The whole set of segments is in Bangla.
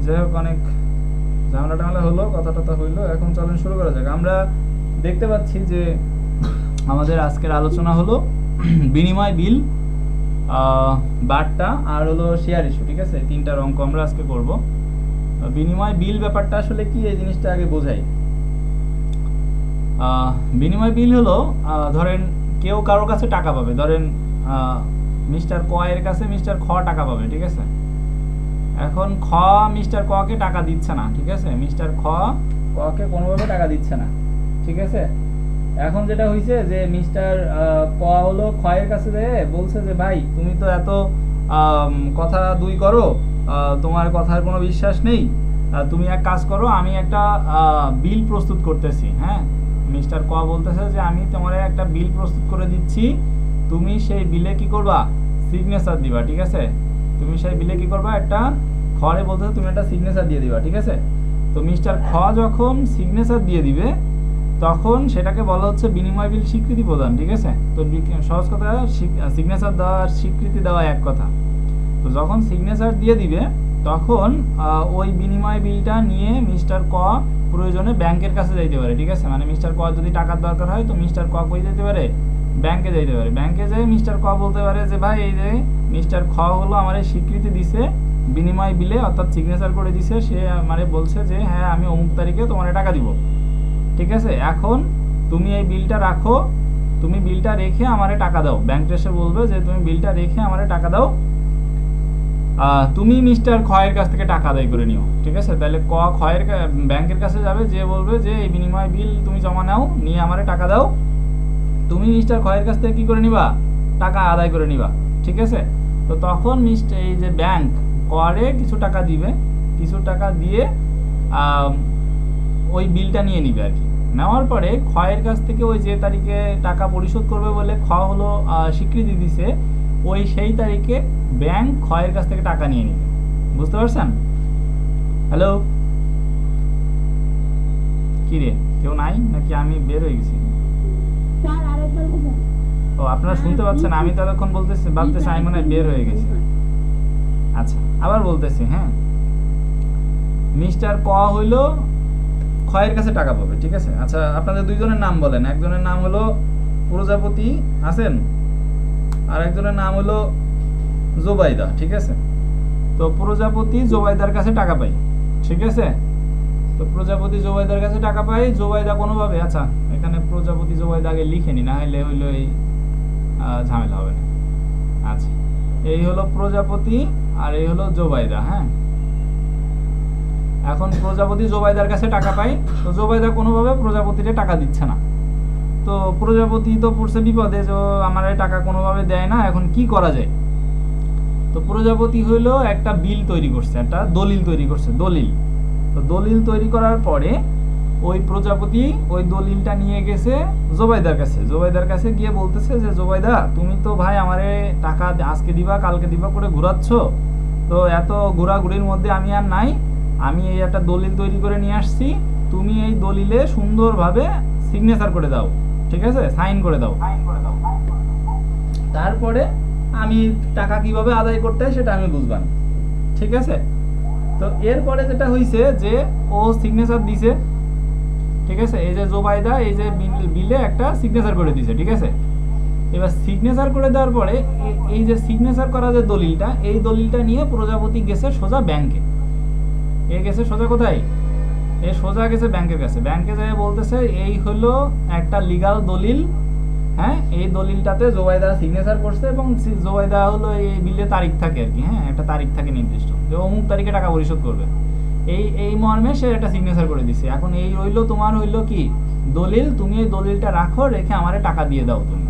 যাই হোক, অনেক ঝামেলা টামেলা হলো, কথা টথা হইলো, এখন চলেন শুরু করা যাক। আমরা দেখতে পাচ্ছি যে আমাদের আজকের আলোচনা হলো বিনিময় বিল, বার্তা আর হলো শেয়ার ইস্যু। ঠিক আছে, তিনটার অঙ্ক আমরা আজকে করব। বিনিময় বিল ব্যাপারটা আসলে কি, এই জিনিসটা আগে বোঝাই। বিনিময় বিল হলো, ধরেন কেউ কারোর কাছে টাকা পাবে, ধরেন মিস্টার ক এর কাছে মিস্টার খ টাকা পাবে। ঠিক আছে, এখন খ মিস্টার ক কে টাকা দিচ্ছে না। ঠিক আছে, মিস্টার খ কে কোনোভাবে টাকা দিচ্ছে না। ঠিক আছে, এখন যেটা হয়েছে যে মিস্টার ক হলো খ এর কাছে বলছে যে ভাই তুমি তো এত কথা দুই করো, তোমার কথার কোনো বিশ্বাস নেই, তুমি এক কাজ করো, আমি একটা বিল প্রস্তুত করতেছি। হ্যাঁ, মিস্টার ক বলতেছে যে আমি তোমার একটা বিল প্রস্তুত করে দিচ্ছি, তুমি সেই বিলে কি করবা, সিগনেচার দিবা। ঠিক আছে, তুমি সেই বিলে কি করবা, একটা খরে বলতেছে তুমি একটা সিগনেচার দিয়ে দিবা। ঠিক আছে, তো মিস্টার খ যখন সিগনেচার দিয়ে দিবে তখন সেটাকে বলা হচ্ছে বিনিময় বিল স্বীকৃতি প্রদান। ঠিক আছে, তো সহজ কথা, সিগনেচার দেওয়া স্বীকৃতি দেওয়া এক কথা। তো যখন সিগনেচার দিয়ে দিবে তখন ওই বিনিময় বিলটা নিয়ে মিস্টার ক প্রয়োজনে ব্যাংকের কাছে যাইতে পারে। ঠিক আছে, মানে মিস্টার ক যদি টাকার দরকার হয় তো মিস্টার ক কই যেতে পারে, ব্যাংকে যাইতে পারে। ব্যাংকে যাই মিস্টার ক বলতে পারে যে ভাই এই যে মিস্টার খ হলো আমার স্বীকৃতি দিছে বিনিময় বিলে, অর্থাৎ সিগনেচার করে দিছে, সে মানে বলছে যে হ্যাঁ আমি অমুক তারিখে তোমার টাকা দিব। ঠিক আছে, এখন তুমি এই বিলটা রাখো, তুমি বিলটা রেখে আমারে টাকা দাও। ব্যাংক এসে বলবে যে তুমি বিলটা রেখে আমারে টাকা দাও, তুমি মিস্টার খয়ের কাছ থেকে টাকা আদায় করে নিও। ঠিক আছে, তাহলে ক খয়ের ব্যাংকের কাছে যাবে, যে বলবে যে এই বিনিময় বিল তুমি জমা নাও, নিয়ে আমারে টাকা দাও, তুমি মিস্টার খয়ের কাছ থেকে কি করে নিবা, টাকা আদায় করে নিবা। ঠিক আছে, তো তখন এই যে ব্যাংক করে কিছু টাকা দিবে, কিছু টাকা দিয়ে ওই বিলটা নিয়ে নিবে আর কি। নেওয়ার পরে খয়ের কাছ থেকে ওই যে তারিখে টাকা পরিশোধ করবে বলে খ হলো স্বীকৃতি দিছে, ওই সেই তারিখে ব্যাংক খয়ের কাছ থেকে টাকা নিয়ে নিবে। বুঝতে পারছেন? হ্যালো, কি রে, কেউ নাই নাকি আমি বের হয়ে গেছি? ও, আপনারা শুনতে পাচ্ছেন? আমি তো এতক্ষণ বলতেছি, ভাবতেছি আমি মনে হয় বের হয়ে গেছি। আচ্ছা, আবার বলতেছি। হ্যাঁ, মিস্টার ক হইলো খয়ের কাছে টাকা পাবে। ঠিক আছে, আচ্ছা আপনাদের দুইজনের নাম বলেন। একজনের নাম হলো প্রজাপতি আছেন, আর একজনের নাম হলো জোবাইদা। ঠিক আছে, তো প্রজাপতি জোবাইদার কাছে টাকা পাই। ঠিক আছে, তো প্রজাপতি জোবাইদার কাছে টাকা পাই, জোবাইদা কোনোভাবে, আচ্ছা এখানে প্রজাপতি জোবাইদা আগে লিখে নি, না হলে হইলো এই ঝামেলা হবে না। আচ্ছা, এই হলো প্রজাপতি আর এই হলো জোবাইদা। হ্যাঁ, এখন প্রজাপতি জোবাইদার কাছে টাকা পাই, তো জোবাইদা কোনোভাবে প্রজাপতিরে টাকা দিচ্ছে না। তো প্রজাপতি তো পড়ছে বিপদে, যে আমার টাকা কোনোভাবে দেয় না, এখন কি করা যায়? তো প্রজাপতি হইলো একটা বিল তৈরি করছে, একটা দলিল তৈরি করছে, দলিল। তো দলিল তৈরি করার পরে ওই প্রজাপতি ওই দলিলটা নিয়ে গেছে জোবাইদার কাছে। জোবাইদার কাছে গিয়ে বলতেছে যে জোবাইদা তুমি তো ভাই আমারে টাকা আজকে দিবা কালকে দিবা করে ঘুরাচ্ছ, তো এত ঘোরাঘুরির মধ্যে আমি আর নাই, আমি এই একটা দলিল তৈরি করে নিয়ে আসছি, তুমি এই দলিলে সুন্দরভাবে সিগনেচার করে দাও। ঠিক আছে, সাইন করে দাও, তারপরে আমি টাকা কিভাবে আদায় করতে হয় সেটা আমি বুঝবান। ঠিক আছে, তো এরপরে যেটা হয়েছে যে ও সিগনেচার দিছে। ঠিক আছে, এই যে জোবাইদা এই যে বিলে একটা সিগনেচার করে দিছে। ঠিক আছে, এবার সিগনেচার করে দেওয়ার পরে এই যে সিগনেচার করা যে দলিলটা, এই দলিলটা নিয়ে প্রজাপতি গেছে সোজা ব্যাংকে। এ গেছে সোজা কোথায়, এ সোজা গেছে ব্যাংকের কাছে। ব্যাংকে যাই বলতেছে এই হলো একটা লিগাল দলিল। হ্যাঁ, এই দলিলটাতে জোবাইদা সিগনেচার করছে এবং জোবাইদা হলো এই বিলে তারিখ থাকে আর কি। হ্যাঁ, একটা তারিখ থাকে নির্দিষ্ট, যে অমুক তারিখে টাকা পরিশোধ করবে, এই মর্মে সে একটা সিগনেচার করে দিছে। এখন এই হইলো তোমার হইলো কি দলিল, তুমি এই দলিলটা রাখো, রেখে আমারে টাকা দিয়ে দাও তুমি।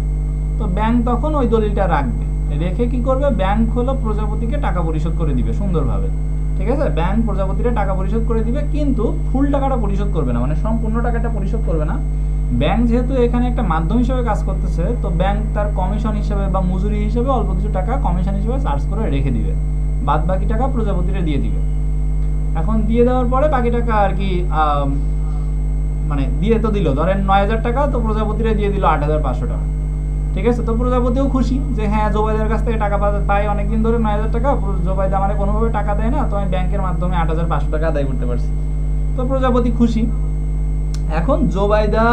তো ব্যাংক তখন ওই দলিলটা রাখবে, রেখে কি করবে, ব্যাংক হলো প্রজাপতিকে টাকা পরিশোধ করে দিবে সুন্দরভাবে। ঠিক আছে, ব্যাংক প্রজাপতিকে টাকা পরিশোধ করে দিবে, কিন্তু ফুল টাকাটা পরিশোধ করবে না, মানে সম্পূর্ণ টাকাটা পরিশোধ করবে না। ব্যাংক যেহেতু এখানে একটা মাধ্যম হিসেবে কাজ করতেছে, তো ব্যাংক তার কমিশন হিসেবে বা মজুরি হিসেবে অল্প কিছু টাকা কমিশন হিসেবে চার্জ করে রেখে দিবে, বাদ বাকি টাকা প্রজাপতিরে দিয়ে দিবে। এখন দিয়ে দেওয়ার পরে বাকি টাকা আর কি মানে দিয়ে তো দিল, ধরেন ৯,০০০ টাকা, তো প্রজাপতিরে দিয়ে দিল ৮,৫০০ টাকা। ঠিক আছে। তো প্রজাপতিও খুশি যে হ্যাঁ জোবাইদার কাছ থেকে টাকা পাই অনেকদিন ধরে 9,000 টাকা, জোবাইদা আমার কোনোভাবে টাকা দেয় না, তো আমি ব্যাংকের মাধ্যমে 8,500 টাকা আদায় করতে পারছি। তো প্রজাপতি খুশি। এখন জোবাইদা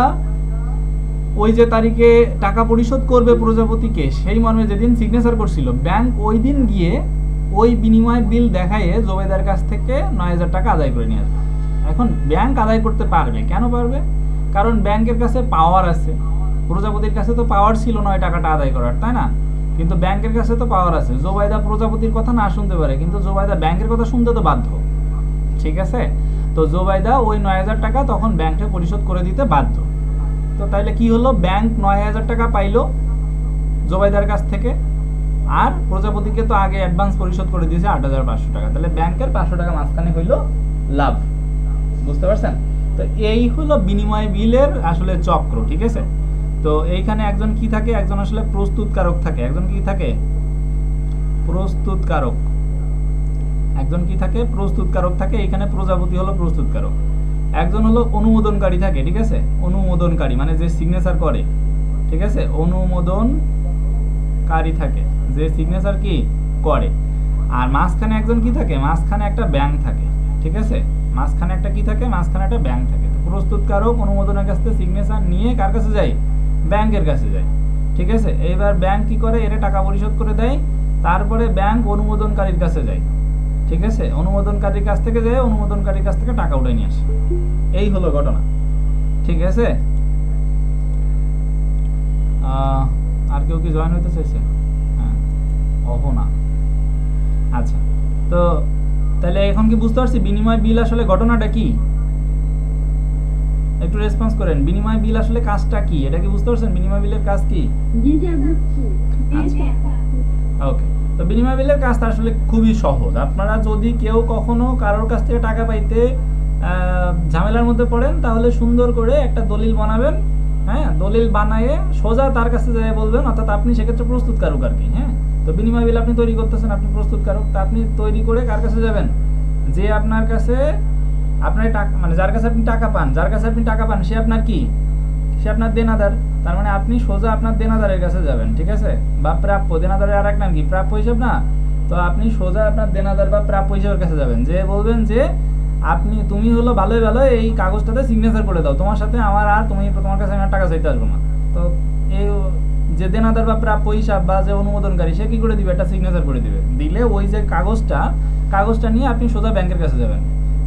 ওই যে তারিখে টাকা পরিশোধ করবে প্রজাপতিকে, সেই মর্মে যেদিন সিগনেচার করছিল, ব্যাংক ওই দিন গিয়ে ওই বিনিময় বিল দেখাইয়ে জোবাইদার কাছ থেকে 9,000 টাকা আদায় করে নিয়ে আসবে। এখন ব্যাংক আদায় করতে পারবে, কেন পারবে? কারণ ব্যাংকের কাছে পাওয়ার আছে। প্রজাপতির কাছে তো পাওয়ার ছিল নয় টাকাটা আদায় করার, তাই না? কিন্তু ব্যাংকের কাছে তো পাওয়ার আছে। জোবাইদা প্রজাপতির কথা না শুনতে পারে, কিন্তু জোবাইদা ব্যাংকের কথা শুনতে তো বাধ্য, ঠিক আছে। তো জোবাইদা ওই 9,000 টাকা তখন ব্যাংকে পরিশোধ করে দিতে বাধ্য। তো তাইলে কি হলো, ব্যাংক 9,000 টাকা পাইলো জোবাইদার কাছ থেকে, আর প্রজাপতিকে তো আগে অ্যাডভান্স পরিশোধ করে দিয়েছে 8,500 টাকা। তাহলে ব্যাংকের 500 টাকা মাঝখানে হইলো লাভ। বুঝতে পারছেন? তো এই হলো বিনিময় বিলের আসলে চক্র, ঠিক আছে। তো এইখানে একজন কি থাকে, একজন আসলে প্রস্তুতকারক থাকে। একজন কি থাকে? প্রস্তুতকারক। একজন কি থাকে? প্রস্তুতকারক থাকে। এখানে প্রজাপতি হলো প্রস্তুতকারক। একজন হলো অনুমোদনকারী থাকে, ঠিক আছে। অনুমোদনকারী মানে যে সিগনেচার করে, ঠিক আছে। অনুমোদনকারী থাকে, যে সিগনেচার কি করে। আর মাঝখানে একজন কি থাকে? মাঝখানে একটা ব্যাংক থাকে, ঠিক আছে। মাঝখানে একটা কি থাকে? মাঝখানে একটা ব্যাংক থাকে। প্রস্তুতকারক অনুমোদনের কাছ থেকে সিগনেচার নিয়ে কার কাছে যায়? ব্যাংকের কাছে যায়, ঠিক আছে। এইবার ব্যাংক কি করে? এর টাকা পরিশোধ করে দেয়। তারপরে ব্যাংক অনুমোদনকারীর কাছে যায়, ঠিক আছে। অনুমোদনকারীর কাছ থেকে যায়, অনুমোদনকারীর কাছ থেকে টাকা উঠে নিয়ে আসে। এই হলো ঘটনা, ঠিক আছে। আর কেউ কি জয়েন হইতে চাইছে? হ্যাঁ, অহনা। আচ্ছা, তো তাহলে এখন কি বুঝতে পারছি বিনিময় বিল আসলে ঘটনাটা কি? একটু রেসপন্স করেন। বিনিময় বিল আসলে কাজটা কি? এটা কি বুঝতে পারছেন বিনিময় বিলের কাজ কি? ওকে। তো বিনিময় বিলের কাজটা আসলে খুবই সহজ। আপনারা যদি কেউ কখনো কারোর কাছ থেকে টাকা পাইতে ঝামেলার মধ্যে পড়েন, তাহলে সুন্দর করে একটা দলিল বানাবেন। হ্যাঁ, দলিল বানায়ে সোজা তার কাছে যেয়ে বলবেন, অর্থাৎ আপনি সেক্ষেত্রে প্রস্তুতকারক আর কি। হ্যাঁ, তো বিনিময় বিল আপনি তৈরি করতেছেন, আপনি প্রস্তুতকারক। তা আপনি তৈরি করে কার কাছে যাবেন? যে আপনার কাছে আপনার টাকা, মানে যার কাছে আপনি টাকা পান, যার কাছে আপনি টাকা পান সে আপনার কি? সে আপনার দেনাদার। তার মানে আপনি সোজা আপনার দেনাদারের কাছে যাবেন, ঠিক আছে। বা প্রাপ্য, দেনাদারের আর এক নাম কি? প্রাপ্য হিসাব না? তো আপনি সোজা আপনার দেনাদার বা প্রাপ্য হিসাবের কাছে যাবেন, যে বলবেন যে তুমি হলো ভালোই ভালো এই কাগজটাতে সিগনেচার করে দাও, তোমার সাথে আমার আর তোমার কাছে আমি টাকা চাইতে আসবো না। তো এই যে দেনাদার বা প্রাপ্য হিসাব বা যে অনুমোদনকারী, সে কি করে দিবে? একটা সিগনেচার করে দিবে। দিলে ওই যে কাগজটা নিয়ে আপনি সোজা ব্যাংকের কাছে যাবেন।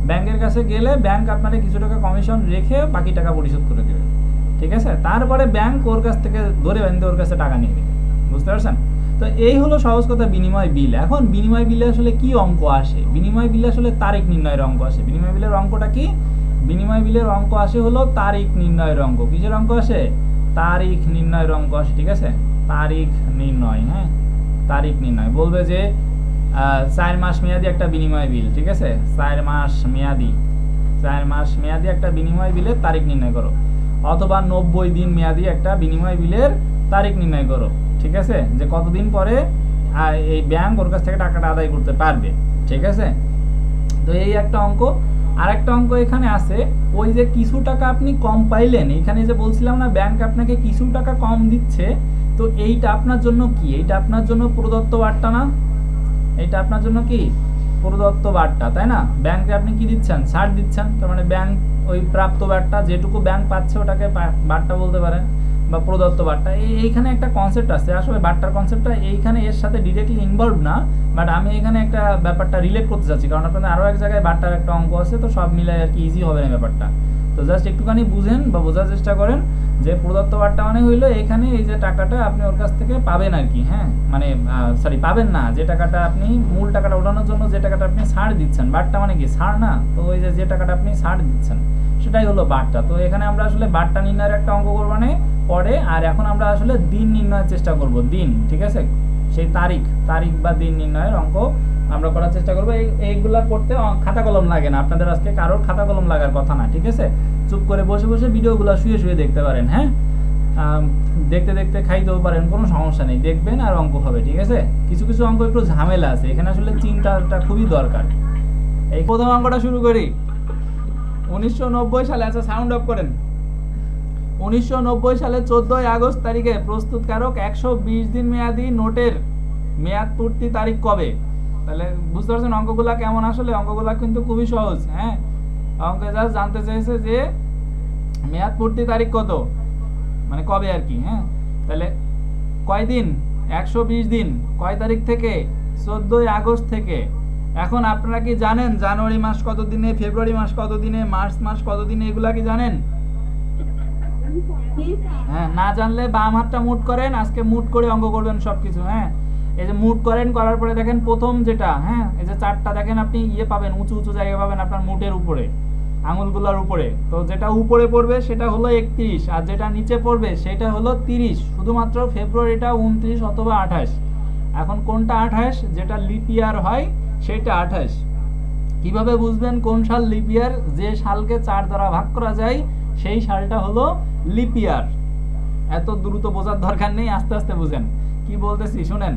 ব্যাংকের কাছে গেলে ব্যাংক আপনাকে কিছু টাকা কমিশন রেখে বাকি টাকা পরিশোধ করে দেবে, ঠিক আছে। তারপরে ব্যাংক ওর কাছ থেকে ধরে বেঁধে ওর কাছে টাকা নিয়ে নেবে। বুঝতে পারছেন? তো এই হলো সহজ কথা বিনিময় বিল। এখন বিনিময় বিলে আসলে কি অঙ্ক আসে? বিনিময় বিলে আসলে তারিখ নির্ণয়ের অঙ্ক আসে। বিনিময় বিলের অঙ্কটা কি? বিনিময় বিলের অঙ্ক আসে হলো তারিখ নির্ণয়ের অঙ্ক। কিসের অঙ্ক আসে? তারিখ নির্ণয়ের অঙ্ক আসে, ঠিক আছে। তারিখ নির্ণয়, হ্যাঁ, তারিখ নির্ণয়। বলবে যে 4 মাস মেয়াদি একটা বিনিময় বিল, ঠিক আছে। 4 মাস মেয়াদি একটা বিনিময় বিলের তারিখ নির্ণয় করো, অথবা 90 দিন মেয়াদি একটা বিনিময় বিলের তারিখ নির্ণয় করো, ঠিক আছে। যে কতদিন পরে এই ব্যাংক ওর কাছ থেকে টাকাটা আদায় করতে পারবে, ঠিক আছে। তো এই একটা অঙ্ক। আর একটা অঙ্ক এখানে আছে, ওই যে কিছু টাকা আপনি কম পাইলেন, এখানে যে বলছিলাম না ব্যাংক আপনাকে কিছু টাকা কম দিচ্ছে, তো এইটা আপনার জন্য কি? এইটা আপনার জন্য প্রদত্ত বার্তা না? এইটা আপনার জন্য কি? প্রদত্ত বার্তা, তাই না? ব্যাংকে আপনি কি দিচ্ছেন? ছাড় দিচ্ছেন। তার মানে ব্যাংক ওই প্রাপ্ত বার্তা, যেটুকু ব্যাংক পাচ্ছে ওটাকে বার্তা বলতে পারেন, বা প্রদত্ত বার্তা। এইখানে একটা কনসেপ্ট আছে, আসলে বার্তার কনসেপ্টটা এইখানে এর সাথে ডিরেক্টলি ইনভলভ না, বাট আমি এখানে একটা ব্যাপারটা রিলেট করতে চাচ্ছি, কারণ আপনাদের আরও এক জায়গায় বার্তার একটা অঙ্ক আছে, তো সব মিলাই আর কি ইজি হবে না ব্যাপারটা। তো জাস্ট একটুখানি বুঝেন বা বোঝার চেষ্টা করেন যে প্রদত্ত বার্তা মানে হইলো এখানে এই যে টাকাটা আপনি ওর কাছ থেকে পাবেন আর কি। হ্যাঁ, মানে পাবেন না, যে টাকাটা আপনি মূল টাকাটা ওঠানোর জন্য যে টাকাটা আপনি ছাড় দিচ্ছেন, বার্তা মানে কি? ছাড় না? তো ওই যে টাকাটা আপনি ছাড় দিচ্ছেন সেটাই হলো বার্তা। তো এখানে আমরা আসলে বার্তা নির্ণয়ের একটা অঙ্ক করবো না পরে, আর এখন আমরা আসলে দিন নির্ণয়ের চেষ্টা করব। দিন, ঠিক আছে। সেই তারিখ বা দিন নির্ণয়ের অঙ্ক আমরা করার চেষ্টা করবো। এইগুলা করতে খাতা কলম লাগে না, আপনাদের আজকে কারোর খাতা কলম লাগার কথা না, ঠিক আছে। চুপ করে বসে বসে ভিডিওগুলো শুয়ে দেখতে পারেন। হ্যাঁ, দেখতে দেখতে খাইতেও পারেন, কোনো সমস্যা নেই, দেখবেন আর অঙ্ক হবে, ঠিক আছে। কিছু কিছু অঙ্ক একটু ঝামেলা আছে, এখানে আসলে চিন্তাটা খুবই দরকার। এই প্রথম অঙ্কটা শুরু করি। 1990 সালে, আচ্ছা সাউন্ড অফ করেন। 1990 সালে 14 আগস্ট তারিখে প্রস্তুতকারক 120 দিন মেয়াদি নোটের মেয়াদ পূর্তি তারিখ কবে? তাহলে বুঝতে পারছেন অঙ্কগুলা কেমন? আসলে অঙ্কগুলা কিন্তু খুবই সহজ। হ্যাঁ, অঙ্কে জাস্ট জানতে চাইছে যে মেয়াদ পূর্তি তারিখ কত, মানে কবে আর কি। হ্যাঁ, তাহলে কয় দিন? 120 দিন। কয় তারিখ থেকে? 14 আগস্ট থেকে। এখন আপনারা কি জানেন জানুয়ারি মাস কত দিনে, ফেব্রুয়ারি মাস কত দিনে, মার্চ মাস কত দিনে, এগুলা কি জানেন? হ্যাঁ, না জানলে বাম হাতটা মুট করেন, আজকে মুট করে অঙ্ক করবেন সবকিছু। হ্যাঁ, এই যে মুট করেন, করার পরে দেখেন প্রথম যেটা, হ্যাঁ এই যে চারটা দেখেন আপনি ইয়ে পাবেন, উঁচু উঁচু জায়গা পাবেন আপনার মুটের উপরে, আঙুলগুলোর উপরে। তো যেটা উপরে পড়বে সেটা হলো 31, আর যেটা নিচে পড়বে সেটা হলো 30। শুধুমাত্র ফেব্রুয়ারিটা 29 অথবা 28। এখন কোনটা 28? যেটা লিপ ইয়ার হয় সেটা 28। কিভাবে বুঝবেন কোন সাল লিপ ইয়ার? যে সালকে 4 দ্বারা ভাগ করা যায় সেই সালটা হলো লিপ ইয়ার। এত দ্রুত বোঝার দরকার নেই, আস্তে আস্তে বুঝেন কি বলতেছি। শুনেন,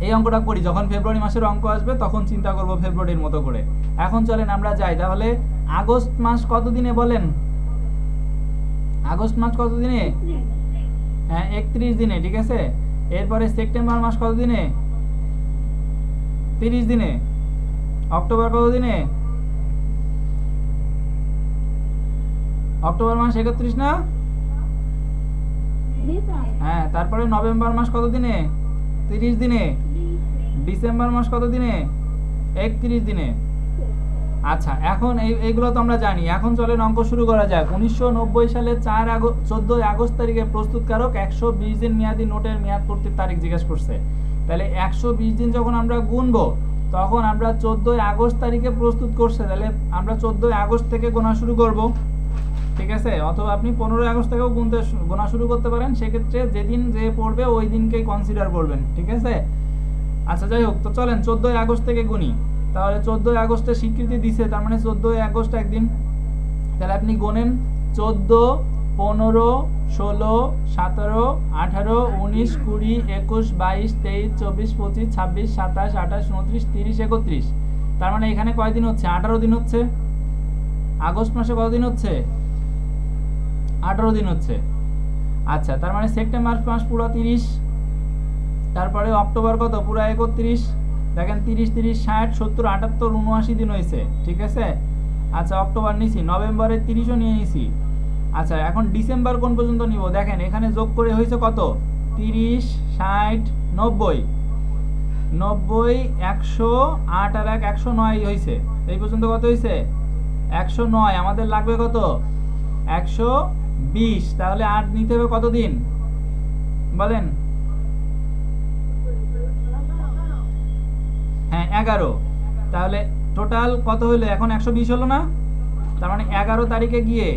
এই অঙ্কটা করি, যখন ফেব্রুয়ারি মাসের অঙ্ক আসবে তখন চিন্তা করব ফেব্রুয়ারির মতো করে। এখন চলেন আমরা যাই। তাহলে আগস্ট মাস কত দিনে বলেন? আগস্ট মাস কত দিনে? হ্যাঁ, 31 দিনে। ঠিক আছে। এরপরে সেপ্টেম্বর মাস কত দিনে? 30 দিনে। অক্টোবর কত দিনে? অক্টোবর মাস 31 না? হ্যাঁ, তারপরে নভেম্বর মাস কত দিনে? 30 দিনে। ডিসেম্বর মাস কত দিনে? 31 দিনে। আচ্ছা, এখন এইগুলো তো আমরা জানি। এখন চলেন অঙ্ক শুরু করা যাক। 1990 সালে 14 আগস্ট তারিখে প্রস্তুতকারক 120 দিন মেয়াদি নোটের মেয়াদ পূর্তির তারিখ জিজ্ঞেস করছে। তাহলে 120 দিন যখন আমরা গুনবো তখন আমরা 14 আগস্ট তারিখে প্রস্তুত করছে, তাহলে আমরা 14 আগস্ট থেকে গোনা শুরু করব। ঠিক আছে, অথবা আপনি 15 আগস্ট থেকেও গোনা শুরু করতে পারেন। সেক্ষেত্রে যেদিন যে পড়বে ওই দিনকেই কনসিডার করবেন। ঠিক আছে। আচ্ছা, যাই হোক, তো চলেন 14 আগস্ট থেকে গুনি। তাহলে 14 আগস্টে স্বীকৃতি দিছে, তার মানে 14 আগস্ট একদিন। তাহলে আপনি গোনেন 14, 15, 16, 17, 18, 19, 20, 21, 22, 23, 24, 25, 26, 27, 28, 29, 30, 31। তার মানে এখানে কয়দিন হচ্ছে? 18 দিন হচ্ছে। আগস্ট মাসে কতদিন হচ্ছে? 18 দিন হচ্ছে। আচ্ছা, তার মানে সেপ্টেম্বর মাস পুরো 30, তারপরে অক্টোবর কত? পুরো 31। দেখেন 30, 30, 60, 70, 78, 79 দিন হয়েছে। ঠিক আছে। আচ্ছা, অক্টোবর নিছি, নভেম্বরে 30ও নিয়ে নিছি। আচ্ছা, এখন ডিসেম্বর কোন পর্যন্ত নিব? দেখেন এখানে যোগ করে হয়েছে কত? 30, 60, 90, 90, 100, 8 আর 1, 109 হয়েছে। এই পর্যন্ত কত হয়েছে? 109। আমাদের লাগবে কত? 120। তাহলে 8 নিতে হবে কত দিন বলেন? হ্যাঁ, 11। তাহলে টোটাল কত হলো? এখন 120 হলো না? তার মানে 11 তারিখে গিয়ে,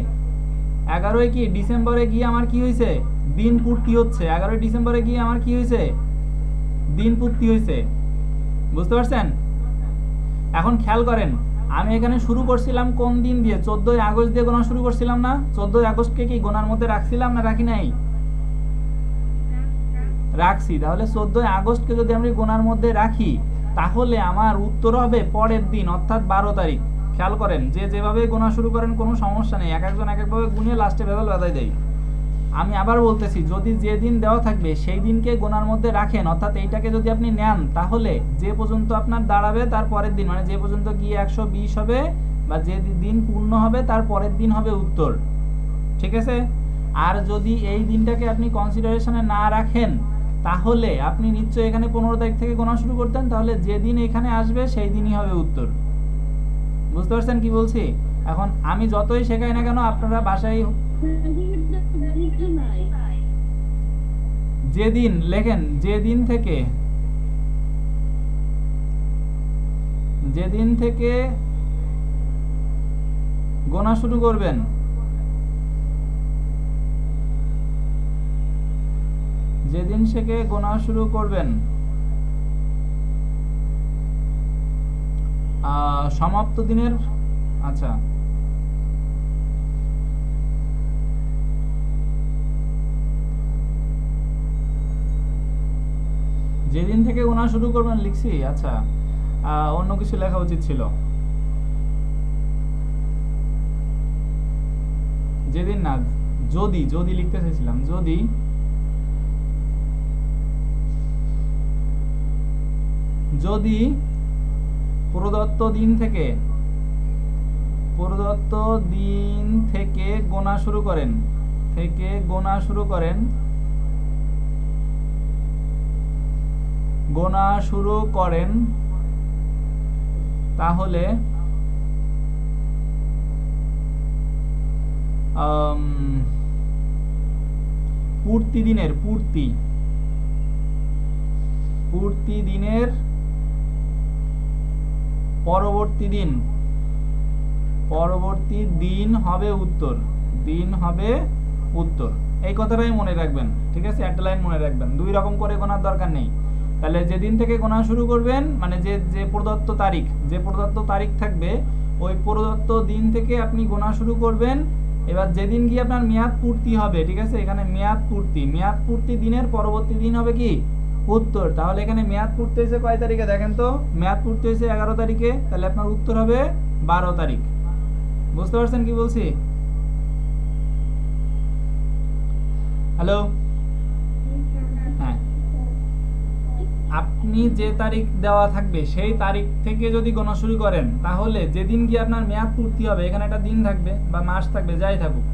11 কি ডিসেম্বরে গিয়ে আমার কি হয়েছে? দিন পূর্তি হচ্ছে। 11 ডিসেম্বরে গিয়ে আমার কি হয়েছে? দিন পূর্তি হয়েছে। বুঝতে পারছেন? এখন খেয়াল করেন, আমি এখানে শুরু করছিলাম কোন দিন দিয়ে? 14 আগস্ট দিয়ে গোনা শুরু করছিলাম না? 14 আগস্টকে কি গোনার মধ্যে রাখছিলাম না রাখি নাই? রাখছি। তাহলে 14 আগস্টকে যদি আমি গোনার মধ্যে রাখি তাহলে আমার উত্তর হবে পরের দিন, অর্থাৎ 12 তারিখ। খেয়াল করেন, যে যেভাবে গোনা শুরু করেন কোনো সমস্যা নেই, এক একজন এক একভাবে গুনিয়ে লাস্টে ভেজাল বাঁধাই দেয়। আমি আবার বলতেছি, যদি যে দিন দেওয়া থাকবে সেই দিনকে গোনার মধ্যে রাখেন, অর্থাৎ এইটাকে যদি আপনি নেন তাহলে যে পর্যন্ত আপনার দাঁড়াবে তার পরের দিন, মানে যে পর্যন্ত গিয়ে 120 হবে বা যে দিন পূর্ণ হবে তার পরের দিন হবে উত্তর। ঠিক আছে। আর যদি এই দিনটাকে আপনি কনসিডারেশনে না রাখেন তাহলে আপনি নিশ্চয়ই এখানে 15 তারিখ থেকে গোনা শুরু করতেন, তাহলে যে দিন এখানে আসবে সেই দিনই হবে উত্তর। বুঝতে পারছেন কি বলছি? এখন আমি যতই শেখাই না কেন আপনারা বাসায় যেদিন লেখেন, যেদিন থেকে গোনা শুরু করবেন, যেদিন থেকে গোনা শুরু করবেন সমাপ্ত দিনের, আচ্ছা যেদিন থেকে গোনা শুরু করবেন লিখছি। আচ্ছা, অন্য কিছু লেখা উচিত ছিল। যেদিন না, যদি যদি লিখতে চাইছিলাম, যদি যদি প্রদত্ত দিন থেকে গোনা শুরু করেন তাহলে পূর্তি দিনের পরবর্তী দিন হবে উত্তর। এই কথাটাই মনে রাখবেন, ঠিক আছে? একটা লাইন মনে রাখবেন, দুই রকম করে গোনার দরকার নেই। তাহলে যেদিন থেকে গোনা শুরু করবেন, মানে যে প্রদত্ত তারিখ থাকবে, ওই প্রদত্ত দিন থেকে আপনি গোনা শুরু করবেন। এবার যেদিন গিয়ে আপনার মেয়াদ পূর্তি হবে, ঠিক আছে, এখানে মেয়াদ পূর্তি দিনের পরবর্তী দিন হবে কি উত্তর। তাহলে এখানে মেয়াদ পূর্তি হয়েছে কয় তারিখে দেখেন তো? মেয়াদ পূর্তি হয়েছে 11 তারিখে, তাহলে আপনার উত্তর হবে 12 তারিখ। বুঝতে পারছেন কি বলছি? হ্যালো, হ্যাঁ, আপনি যে তারিখ দেওয়া থাকবে সেই তারিখ থেকে যদি গোনা শুরু করেন, তাহলে যেদিন গিয়ে আপনার মেয়াদ পূর্তি হবে, এখানে একটা দিন থাকবে বা মাস থাকবে, যাই থাকুক,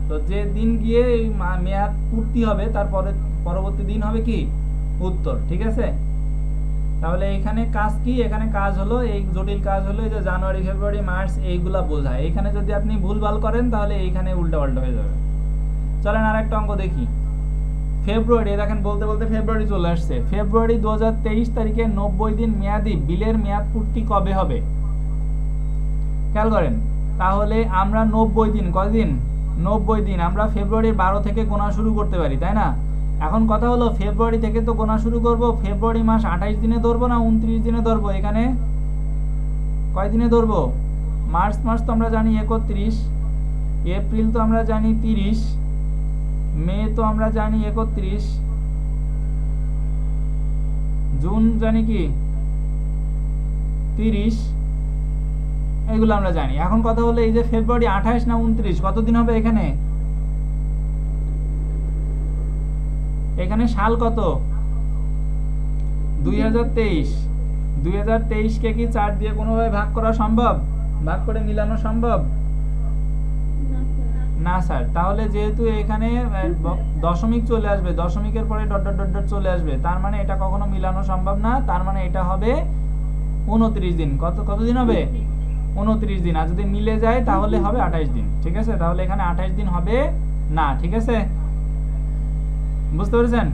তো যে দিন গিয়ে মেয়াদ পূর্তি হবে তারপরে পরবর্তী দিন হবে কি উত্তর, ঠিক আছে? তাহলে এখানে কাজ কি? এখানে কাজ হলো, এই জটিল কাজ হলো এই যে জানুয়ারি, ফেব্রুয়ারি, মার্চ এইগুলা বোঝায়। এখানে যদি আপনি ভুলভাল করেন তাহলে এইখানে উল্টাপাল্টা হয়ে যাবে। চলেন আর একটা অঙ্ক দেখি। ফেব্রুয়ারি, দেখেন বলতে বলতে ফেব্রুয়ারি চলে আসছে। ফেব্রুয়ারি 2023 তারিখে 90 দিন মেয়াদি বিলের মেয়াদ পূর্তি কবে হবে? খেয়াল করেন, তাহলে আমরা 90 দিন, কয়দিন? 90 দিন আমরা ফেব্রুয়ারির 12 থেকে গোনা শুরু করতে পারি, তাই না? এখন কথা হলো, ফেব্রুয়ারি থেকে তো গোনা শুরু করব, ফেব্রুয়ারি মাস 28 দিনে ধরবো না 29 দিনে ধরবো? এখানে কয় দিনে ধরবো? মার্চ মাস তো আমরা জানি 31, এপ্রিল তো আমরা জানি 30, মে তো আমরা জানি 31, জুন জানি কি 30, এগুলো আমরা জানি। এখন কথা হলো, এই যে ফেব্রুয়ারি 28 না 29, কতদিন হবে এখানে? এখানে সাল কত? 2023। 2023 কে কি 4 দিয়ে কোনোভাবে ভাগ করা সম্ভব? ভাগ করে মিলানো সম্ভব না স্যার। তাহলে যেহেতু এখানে দশমিক চলে আসবে, দশমিকের পরে ডট ডট ডট ডট চলে আসবে, তার মানে এটা কখনো মিলানো সম্ভব না। তার মানে এটা হবে 29 দিন। কতদিন হবে? 29 দিন। আর যদি মিলে যায় তাহলে হবে 28 দিন, ঠিক আছে? তাহলে এখানে 28 দিন হবে না, ঠিক আছে? বুঝতে পেরেছেন?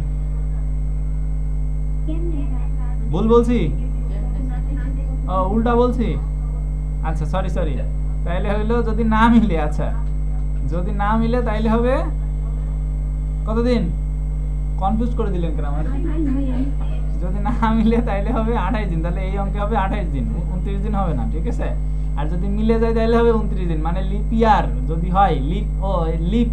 ভুল বলছি? উল্টা বলছি? আচ্ছা, সরি। তাইলে হইলো যদি না মিলে, আচ্ছা যদি না মিলে তাইলে হবে কতদিন? কনফিউজ করে দিলেন কেন আমার? যদি না মিলে তাইলে হবে 28 দিন। তাহলে এই অঙ্কে হবে 28 দিন, 29 দিন হবে না, ঠিক আছে? আর যদি মিলে যায় তাহলে হবে 29 দিন, মানে লিপ ইয়ার যদি হয়। লিপ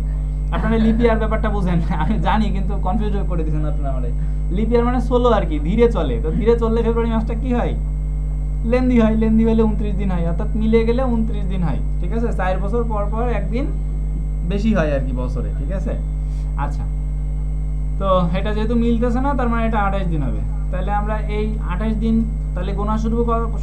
আপনারা লিপ ইয়ার ব্যাপারটা বুঝেন, আমি জানি, কিন্তু কনফিউজ করে দিয়েছেন আপনারা আমারে। লিপ ইয়ার মানে স্লো আর কি, ধীরে চলে। তো ধীরে চললে ফেব্রুয়ারি মাসটা কি হয়? লেন্দি হয়। লেন্দি হলে 29 দিন হয়, অর্থাৎ মিলে গেলে 29 দিন হয়, ঠিক আছে? 4 বছর পর পর একদিন বেশি হয় আর কি বছরে, ঠিক আছে? আচ্ছা, তো এটা যেহেতু মিলতেছে না, তার মানে এটা 28 দিন হবে। তাহলে আমরা এই 28 দিন তাহলে গোনা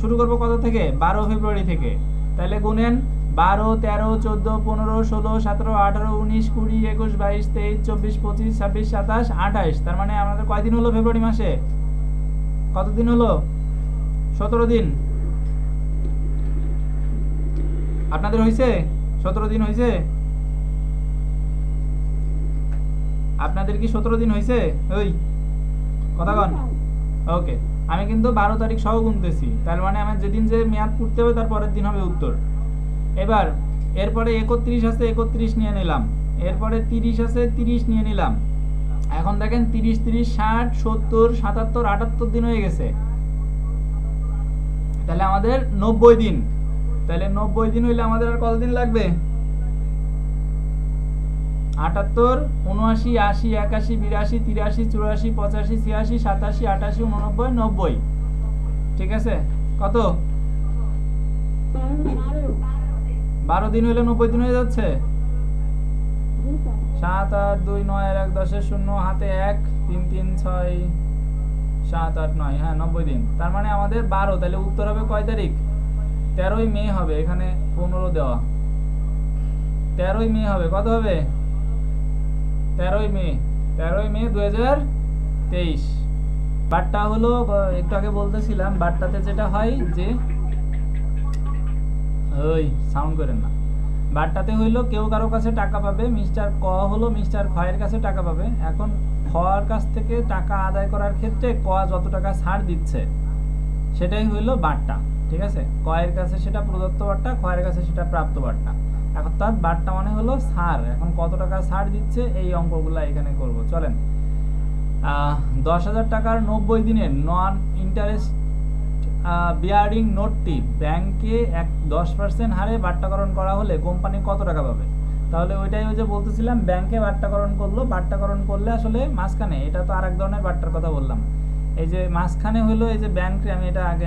শুরু করব কত থেকে? 12 ফেব্রুয়ারি থেকে। তাহলে গুনেন 12, 13, 14, 15, 16, 17, 18, 19, 20, 21, 22, 23, 24, 25, 26, 27, 28। তার মানে আমাদের কয়দিন হলো ফেব্রুয়ারি মাসে? কতদিন হলো? 17 দিন। আপনাদের হয়েছে? 17 দিন হয়েছে? আপনাদের কি 17 দিন হয়েছে? ওই কথা কন। ওকে, আমি কিন্তু 12 তারিখ সহ গুনতেছি। তার মানে আমার যেদিন যে মেয়াদ পূর্তি হবে তার পরের দিন হবে উত্তর। এবার এরপরে 31 আছে, 31 নিয়ে নিলাম। এরপরে 30 আছে, 30 নিয়ে নিলাম। এখন দেখেন 30, 30, 60, 70, 77, 78 দিন হয়ে গেছে। তাহলে আমাদের 90 দিন। তাহলে 90 দিন হইলে আমাদের আর কতদিন লাগবে? 78, 79, 80, 81, 82, 83, 84, 85, 86, 87, 88, 89, 90, ঠিক আছে? কত? 12 দিন হইলে 90 দিন হয়ে যাচ্ছে। 7 8 2 9 আর 1 10 0 হাতে 1 3 3 6 7 8 9 হ্যাঁ 90 দিন। তার মানে আমাদের 12, তাহলে উত্তর হবে কয় তারিখ? 13ই মে হবে। এখানে 15 দেওয়া, 13ই মে হবে। কত হবে? 13ই মে, 13ই মে 2023। বারটা হলো একটু আগে বলতেছিলাম, বারটাতে যেটা হয় যে ওই সাউন্ড করেন না, বারটাতে হইলো কেউ কারো কাছে টাকা পাবে, মিস্টার ক হলো মিস্টার খয়ের কাছে টাকা পাবে। এখন খর কাছ থেকে টাকা আদায় করার ক্ষেত্রে ক যত টাকা ছাড় দিচ্ছে সেটাই হইলো বারটা, ঠিক আছে? কয়ের কাছে সেটা প্রদত্ত বারটা, খয়ের কাছে সেটা প্রাপ্ত বারটা। অর্থাৎ বারটা মানে হলো ছাড়, এখন কত টাকা ছাড় দিচ্ছে এই অঙ্কগুলা এখানে করব। চলেন, 10,000 টাকার 90 দিনের নন ইন্টারেস্ট বিয়ারিং নোটটি ব্যাংকে 10% হারে বাট্টাকরণ করা হলে কোম্পানি কত টাকা পাবে? তাহলে ওইটাই ওই যে বলতেছিলাম, ব্যাংকে বাট্টাকরণ করলো, বাট্টাকরণ করলে আসলে মাঝখানে, এটা তো আরেক ধরনের বাট্টার কথা বললাম, এই যে মাঝখানে হলো এই যে ব্যাংকে, আমি এটা আগে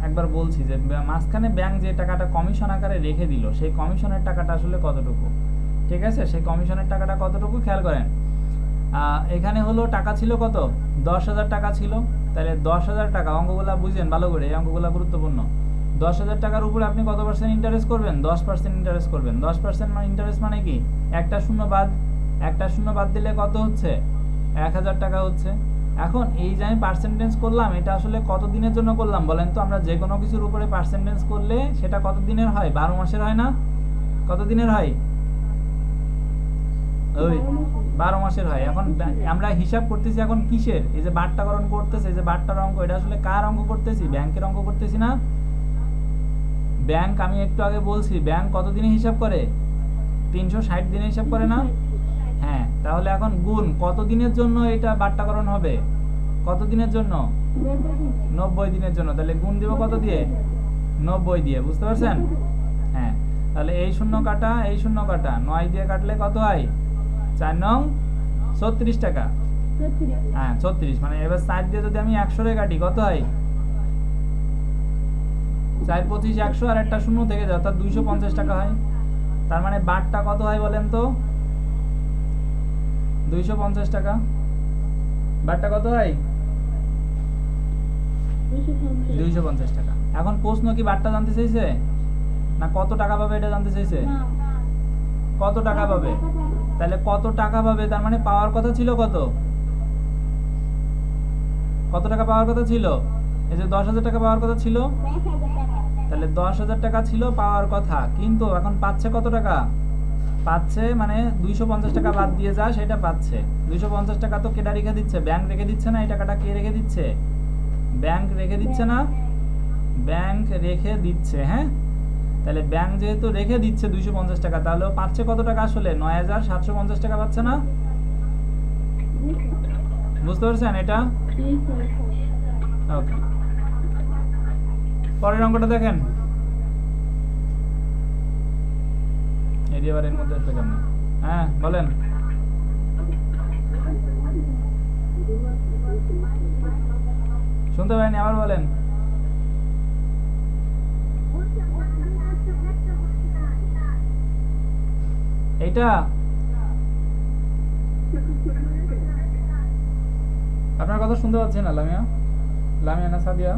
একবার বলছি যে মাঝখানে ব্যাংক যে টাকাটা কমিশন আকারে রেখে দিল, সেই কমিশনের টাকাটা আসলে কতটুকু, ঠিক আছে? সেই কমিশনের টাকাটা কতটুকু খেয়াল করেন। এখানে হলো টাকা ছিল কত? 10,000 টাকা ছিল। তাহলে 10,000 টাকা, অঙ্কগুলা বুঝেন ভালো করে, এই অঙ্কগুলা গুরুত্বপূর্ণ। 10,000 টাকার উপরে আপনি কত পার্সেন্ট ইন্টারেস্ট করবেন? 10% ইন্টারেস্ট করবেন। 10% মানে ইন্টারেস্ট মানে কি? একটা শূন্য বাদ দিলে কত হচ্ছে? 1,000 টাকা হচ্ছে। এখন এই যে আমি পার্সেন্টেজ করলাম, এটা আসলে কত দিনের জন্য করলাম বলেন তো? আমরা যে কোনো কিছুর উপরে পার্সেন্টেজ করলে সেটা কত দিনের হয়? 12 মাসের হয় না? কত দিনের হয়? ওই 12 মাসের হয়। এখন আমরা হিসাব করতেছি এখন কিসের? এই যে বাট্টাকরণ করতেছে, এই যে বাট্টার অঙ্ক, এটা আসলে কার অঙ্ক করতেছি? ব্যাংকের অঙ্ক করতেছি না? ব্যাংক, আমি একটু আগে বলছি, ব্যাংক কত দিনে হিসাব করে? 360 দিনে হিসাব করে না? হ্যাঁ, তাহলে এখন গুণ কত দিনের জন্য এটা বাট্টাকরণ হবে? কত দিনের জন্য? 90 দিনের জন্য। তাহলে গুণ দিব কত দিয়ে? 90 দিয়ে। বুঝতে পারছেন? হ্যাঁ, তাহলে এই শূন্য কাটা, এই শূন্য কাটা, 9 দিয়ে কাটলে কত হয়? 4 নং 36 টাকা। হ্যাঁ 36, মানে এবার 4 দিয়ে যদি আমি 100 রে কাটি কত হয়? 4 25 100 আর একটা শূন্য থেকে যায়, অর্থাৎ 250 টাকা হয়। তার মানে বারটা কত হয় বলেন তো? 250 টাকা। বারটা কত হয়? 250 টাকা। এখন প্রশ্ন কি বারটা জানতে চাইছে না কত টাকা পাবে এটা জানতে চাইছে? কত টাকা পাবে? তাহলে কত টাকা পাবে, তার মানে পাওয়ার কথা ছিল কত? কত টাকা পাওয়ার কথা ছিল? এই যে 10,000 টাকা পাওয়ার কথা ছিল, তাহলে 10,000 টাকা ছিল পাওয়ার কথা, কিন্তু এখন পাচ্ছে কত টাকা? পাচ্ছে মানে 250 টাকা বাদ দিয়ে যা সেটা পাচ্ছে। 250 টাকা তো কেটা রেখে দিচ্ছে? ব্যাংক রেখে দিচ্ছে না? এই টাকাটা কে রেখে দিচ্ছে? ব্যাংক রেখে দিচ্ছে না? ব্যাংক রেখে দিচ্ছে। হ্যাঁ, তাহলে ব্যাংক যেহেতু রেখে দিচ্ছে 250 টাকা, তাহলে পাচ্ছে কত টাকা আসলে? 9,750 টাকা পাচ্ছে না? বুঝতে পারছেন এটা? ওকে, পরের অঙ্কটা দেখেন। এর মধ্যে আসলে কেমন? হ্যাঁ বলেন। শুনতে পাইনি, আবার বলেন। এইটা আপনার কথা শুনতে পাচ্ছি না। লামিয়া না সাদিয়া?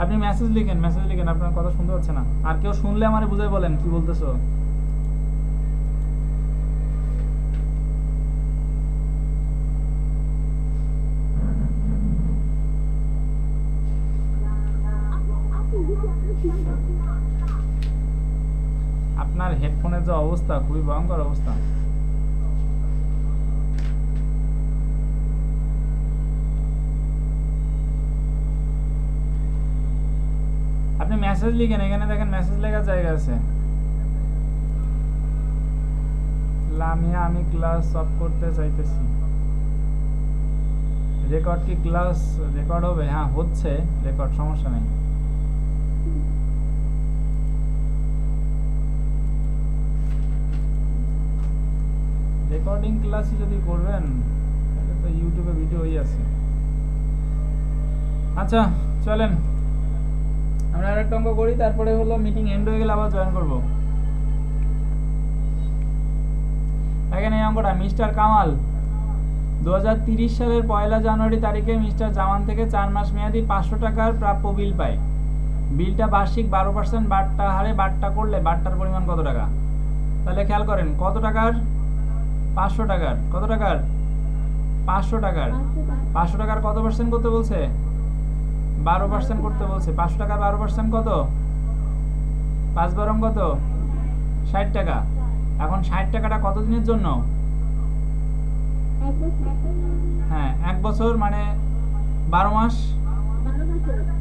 আপনি মেসেজ লিখেন, আপনার কথা শুনতে পাচ্ছে না। আর কেউ শুনলে আমারে বুঝাই বলেন কি বলতেছো। আপনার হেডফোনের যে অবস্থা, খুবই ভয়ঙ্কর অবস্থা। আপনি মেসেজ লিখেন, এখানে দেখেন মেসেজ লেখার জায়গা আছে। লামিয়া, আমি ক্লাস অফ করতে চাইতেছি। রেকর্ড কি ক্লাস রেকর্ড হবে? হ্যাঁ হচ্ছে রেকর্ড, সমস্যা নেই। রেকর্ডিং ক্লাসই যদি করবেন তাহলে তো ইউটিউবে ভিডিওই আছে। আচ্ছা চলেন আমরা আরেকটা অঙ্ক করি, তারপরে হলো মিটিং এন্ড হয়ে গেলে আবার জয়েন করব। এখানে এই অঙ্কটা, মিস্টার কামাল 2030 সালের 1 জানুয়ারি তারিখে মিস্টার জামান থেকে 4 মাস মেয়াদি 500 টাকার প্রাপ্য বিল পায়। বিলটা বার্ষিক 12% বাট্টা হারে বাট্টা করলে বাট্টার পরিমাণ কত টাকা? তাহলে খেয়াল করেন, কত টাকার? 500 টাকার। কত টাকার? 500 টাকার। 500 টাকার কত পার্সেন্ট করতে বলছে? 12% করতে বলছে। 500 টাকা 12% কত? 5 12 কত? 60 টাকা। এখন 60 টাকাটা কত দিনের জন্য? হ্যাঁ, 1 বছর মানে 12 মাস।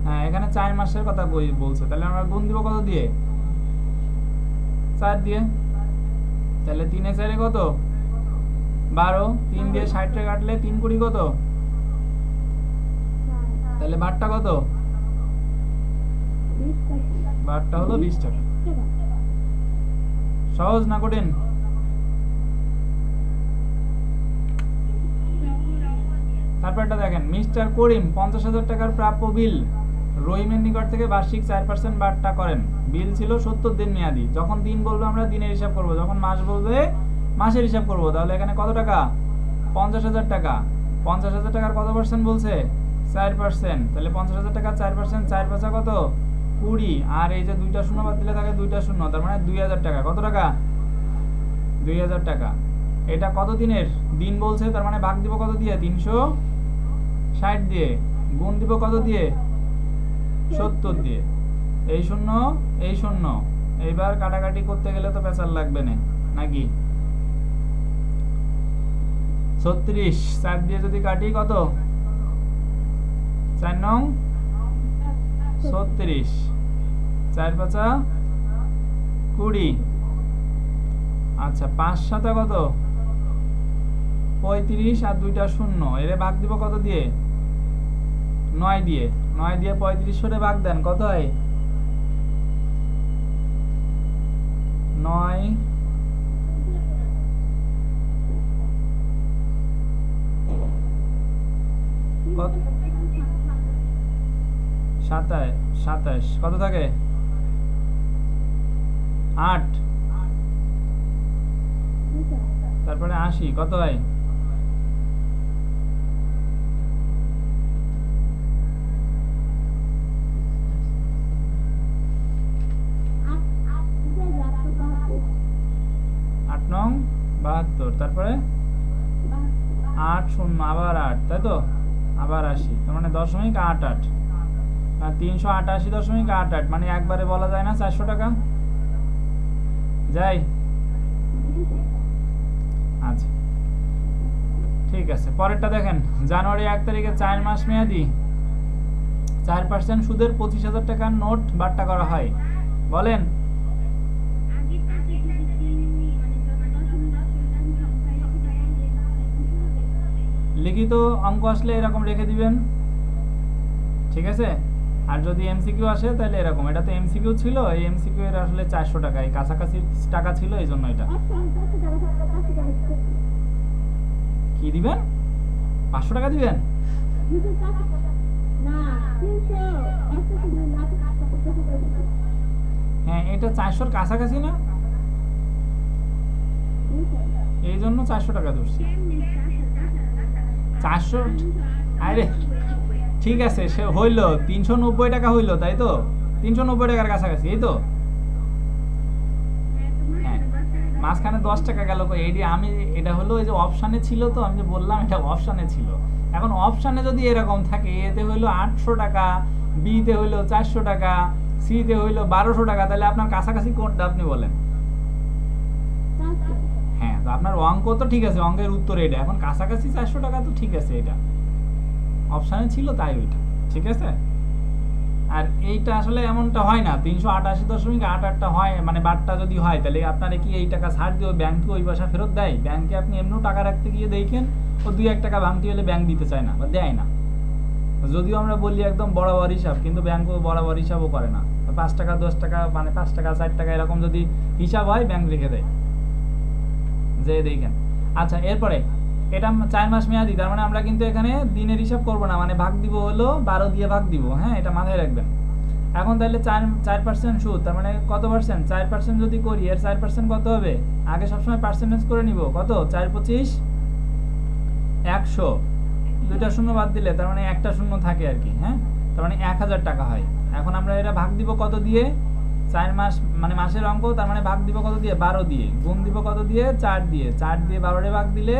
হ্যাঁ, এখানে 4 মাসের কথা বলছে, তাহলে আমরা গুণ দিব কত দিয়ে? 4 দিয়ে। তাহলে 3 এ 4 কত? 12। 3 দিয়ে 60 টাকা কাটলে 3 কোটি কত? তাহলে বাটটা কত? বাটটা হলো 20 টাকা। সহজ না কঠিন? তারপরটা দেখেন, মিস্টার করিম 50,000 টাকার প্রাপ্য বিল রহিমের নিকট থেকে বার্ষিক 4% বাট্টা করেন। বিল ছিল 70 দিন মেয়াদি। যখন দিন বলবে আমরা দিনের হিসাব করব, যখন মাস বলবে মাসের হিসাব করব। তাহলে এখানে কত টাকা? 50,000 টাকা। 50,000 টাকার কত পার্সেন্ট বলছে? 4%। তাহলে 50,000 টাকা 4%, 4 পাঁচা কত? 20। আর এই যে 2টা শূন্য বাদ দিলে থাকে 2টা শূন্য, তার মানে 2,000 টাকা। কত টাকা? 2,000 টাকা। এটা কত দিনের? দিন বলছে, তার মানে ভাগ দিব কত দিয়ে? 360 দিয়ে। গুণ দিব কত দিয়ে? 70 দিয়ে। এই শূন্য এই শূন্য, এইবার কাটাকাটি করতে গেলে তো পেঁচাল লাগবে না নাকি? 36 4 দিয়ে যদি কাটি কত? 4 নং 36, 4 পাঁচা 20। আচ্ছা, 5 সাতা কত? 35 আর 2টা শূন্য, এরে ভাগ দিব কত দিয়ে? 9 দিয়ে। 9 দিয়ে 35 সরে ভাগ দেন, কত হয়? 9 কত? 27 কত থাকে? 8। তারপরে 80 কত হয়? 8 নং 72। তারপরে 8 শূন্য আবার 8, তাই তো? আবার 80, তার মানে 0.88। আর 388.88, মানে একবারে বলা যায় না 400 টাকা যাই। আচ্ছা, ঠিক আছে। পরেরটা দেখেন, জানুয়ারি 1 তারিখে 4 মাস মেয়াদি 4% সুদের 25,000 টাকার নোট বাট্টা করা হয়। বলেন। লিখিত অঙ্ক আসলে এরকম রেখে দিবেন, ঠিক আছে? আর যদি এমসিকিউ আসে তাহলে এরকম। এটা তো এমসিকিউ ছিল, এই এমসিকিউ এর আসলে 400 টাকা, এই কাছাকাছি টাকা ছিল, এই জন্য এটা। কি দিবেন? 500 টাকা দিবেন? হ্যাঁ, এটা 400-র কাছাকাছি না, এই জন্য 400 টাকা ধরছি। 400, আরে ঠিক আছে, সে হইল 390 টাকা হইল, তাই তো? 390 টাকার কাছাকাছি, এই তো? হ্যাঁ, মাঝখানে 10 টাকা গেল। আমি এটা হলো এই যে অপশানে ছিল, তো আমি যে বললাম এটা অপশানে ছিল। এখন অপশানে যদি এরকম থাকে, এতে হইলো 800 টাকা, বিতে হইলো 400 টাকা, সিতে হইলো 1200 টাকা, তাহলে আপনার কাছাকাছি কোনটা আপনি বলেন? হ্যাঁ, তো আপনার অঙ্ক তো ঠিক আছে, অঙ্কের উত্তর এটা। এখন কাছাকাছি 400 টাকা তো ঠিক আছে, এটা অপশানে ছিল তাই ওইটা, ঠিক আছে? আর এইটা আসলে এমনটা হয় না, 388.88টা হয়, মানে বাট্টা যদি হয় তাহলে আপনারা কি এই টাকা ছাড় দিয়ে ব্যাংকে ওই পয়সা ফেরত দেয়? ব্যাংকে আপনি এমনিও টাকা রাখতে গিয়ে দেখেন ও 2-1 টাকা ভাঙতি হলে ব্যাংক দিতে চায় না বা দেয় না। যদিও আমরা বলি একদম বরাবর হিসাব, কিন্তু ব্যাংকও বরাবর হিসাবও করে না। 5 টাকা 10 টাকা, মানে 5 টাকা 4 টাকা এরকম যদি হিসাব হয়, ব্যাংক রেখে দেয়, যে দেখেন। আচ্ছা, এরপরে এটা 4 মাস মেয়াদি, তার মানে আমরা কিন্তু এখানে দিনের হিসাব করব না, মানে ভাগ দিব হলো 12 দিয়ে ভাগ দিব। হ্যাঁ, এটা মাথায় রাখবেন। এখন তাহলে 4% সুদ, তার মানে কত পার্সেন্ট? 4% যদি করি এর 4% কত হবে? আগে সবসময় পার্সেন্টেজ করে নিব। কত? 4 25 100, দুইটা শূন্য বাদ দিলে তার মানে একটা শূন্য থাকে আর কি। হ্যাঁ, তার মানে 1000 টাকা হয়। এখন আমরা এটা ভাগ দিব কত দিয়ে? 4 মাস মানে মাসের অঙ্ক, তার মানে ভাগ দিব কত দিয়ে? 12 দিয়ে। গুণ দিব কত দিয়ে? 4 দিয়ে। 4 দিয়ে 12 ভাগ দিলে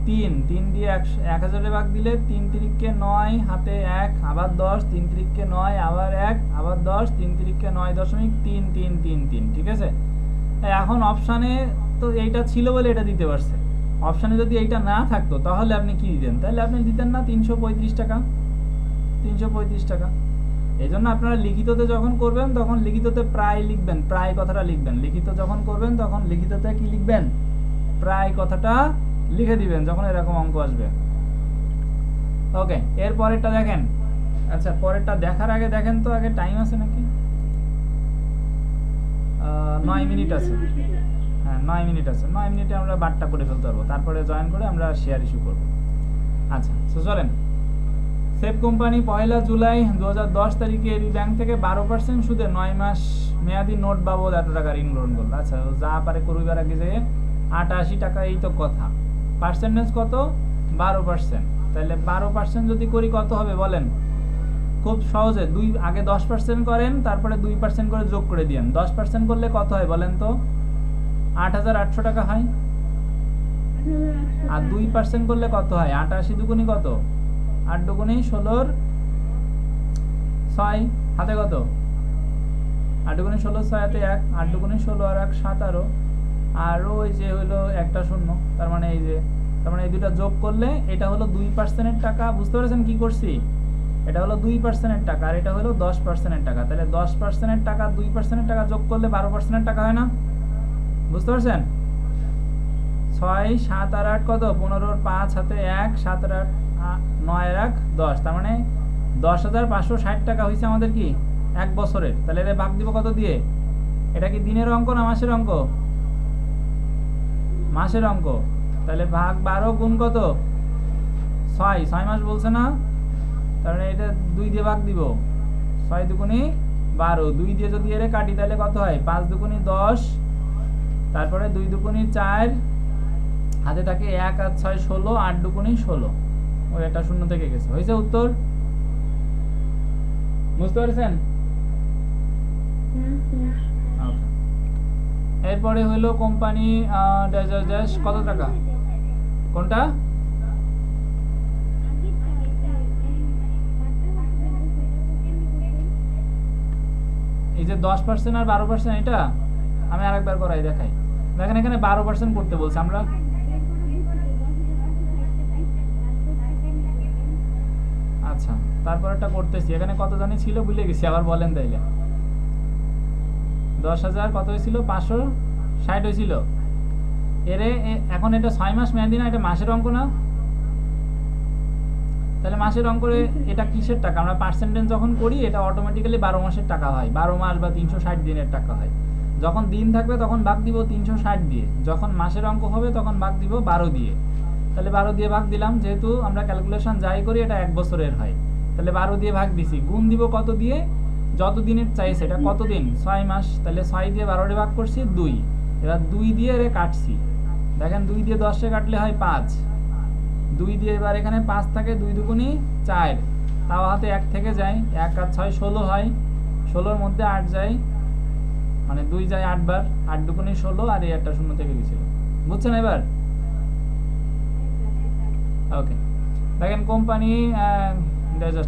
3, 3 দিয়ে 1000 ভাগ দিলে 3 তিরিকে 9, হাতে 1, আবার 10, 3 তিরিকে 9, আবার 1, আবার 10, 3 তিরিকে 9.3333, ঠিক আছে? এখন অপশানে তো এইটা ছিল বলে এটা দিতে পারছে। অপশানে যদি এইটা না থাকতো তাহলে আপনি কি দিতেন? তাহলে আপনি দিতেন না 335 টাকা। 335 টাকা। এই জন্য আপনারা লিখিততে যখন করবেন তখন লিখিততে প্রায় লিখবেন, প্রায় কথাটা লিখবেন। লিখিত যখন করবেন তখন লিখিততে কি লিখবেন? প্রায় কথাটা লিখে দিবেন যখন এরকম অঙ্ক আসবে। ওকে, এর পরেরটা দেখেন। আচ্ছা, পরেরটা দেখার আগে দেখেন তো আগে টাইম আছে নাকি? 9 মিনিট আছে। হ্যাঁ, 9 মিনিট আছে। 9 মিনিটে আমরা বারটা করে ফেলতে পারবো, তারপরে জয়েন করে আমরা শেয়ার ইস্যু করব। আচ্ছা, তো চলেন। সেফ কোম্পানি 1 জুলাই 2010 তারিখে এবি ব্যাংক থেকে 12% সুদে 9 মাস মেয়াদি নোট বাবদ এত টাকা ঋণ গ্রহণ করলো। আচ্ছা, যা পারে করবার আগে যে 88 টাকা, এই তো কথা। পার্সেন্টেজ কত? 12%। তাহলে 12% যদি করি কত হবে বলেন? খুব সহজে আগে 10% করেন, তারপরে 2% করে যোগ করে দিয়েন। 10% করলে কত হয় বলেন তো? 8800 টাকা হয়। আর 2% করলে কত হয়? 88 দুগুণী কত? 8 দুগুণী 16, 6 হাতে কত? 8 দুগুণী 16, 6 হাতে 1, 8 দুগুণী 16 আর 1 17, আর ওই যে হলো একটা শূন্য, তার মানে এই যে, তার মানে এই দুটো যোগ করলে এটা হলো 2% টাকা। বুঝতে পেরেছেন কি করছি? এটা হলো 2% টাকা আর এটা হলো 10% টাকা। তাহলে 10% টাকা 2% টাকা যোগ করলে 12% টাকা হয় না? বুঝতে পারছেন? 6 7 আর 8 কত? 15, 5 হাতে 1, 7 আর 8 9 আর 1 10, তার মানে 10,560 টাকা হয়েছে আমাদের কি এক বছরের। তাহলে এটা ভাগ দিব কত দিয়ে? এটা কি দিনের অঙ্ক না মাসের অঙ্ক? মাসের অঙ্ক। তাহলে ভাগ 12 গুণ কত? 6 মাস বলছে না? তার মানে এটা 2 দিয়ে ভাগ দিব। 6 দুগুণী 12, 2 দিয়ে যদি এর কাটি তাহলে কত হয়? 5 দুগুণী 10, তারপরে 2 দুগুণী 4, হাতে থাকে 1 আর 6 16, 8 দুগুণী 16, ওই একটা শূন্য থেকে গেছে। হয়েছে উত্তর? বুঝতে পারছেন? এরপরে হলো কোম্পানি কত টাকা? কোনটা? এই যে 10% আর 12%, এটা আমি আরেকবার করাই দেখাই। দেখেন এখানে 12% করতে বলছে আমরা। আচ্ছা, তারপর একটা করতেছি। এখানে কত জানি ছিল ভুলে গেছি, আবার বলেন তাইলে। 10,000 কত হয়েছিল? 560 হয়েছিল। এরে এখন এটা 6 মাস মেয়াদি না, এটা মাসের অঙ্ক না? তাহলে মাসের অঙ্কে এটা কিসের টাকা? আমরা পার্সেন্টেজ যখন করি এটা অটোমেটিক্যালি 12 মাসের টাকা হয়, 12 মাস বা 360 দিনের টাকা হয়। যখন দিন থাকবে তখন ভাগ দিব 360 দিয়ে, যখন মাসের অঙ্ক হবে তখন ভাগ দিব 12 দিয়ে। তাহলে 12 দিয়ে ভাগ দিলাম, যেহেতু আমরা ক্যালকুলেশন যাই করি এটা এক বছরের হয়, তাহলে 12 দিয়ে ভাগ দিছি। গুণ দিব কত দিয়ে? যত দিনের চাইছে, এটা কত দিন? 6 মাস। তাহলে 6 দিয়ে 12 ভাগ করছি 2, এবার 2 দিয়ে এর কাটছি। দেখেন 2 দিয়ে 10 কাটলে হয় 5, 2 দিয়ে এবার এখানে 5 থাকে, 2 দুগুণী 4, তাও হাতে 1 থেকে যায়, 1 আর 6 16 হয়, 16-র মধ্যে 8 যায়, মানে 2 যায় 8 বার, 8 দুগুণী 16, আর এই একটা শূন্য থেকে গেছিল। বুঝছেন এবার? ওকে, দেখেন কোম্পানি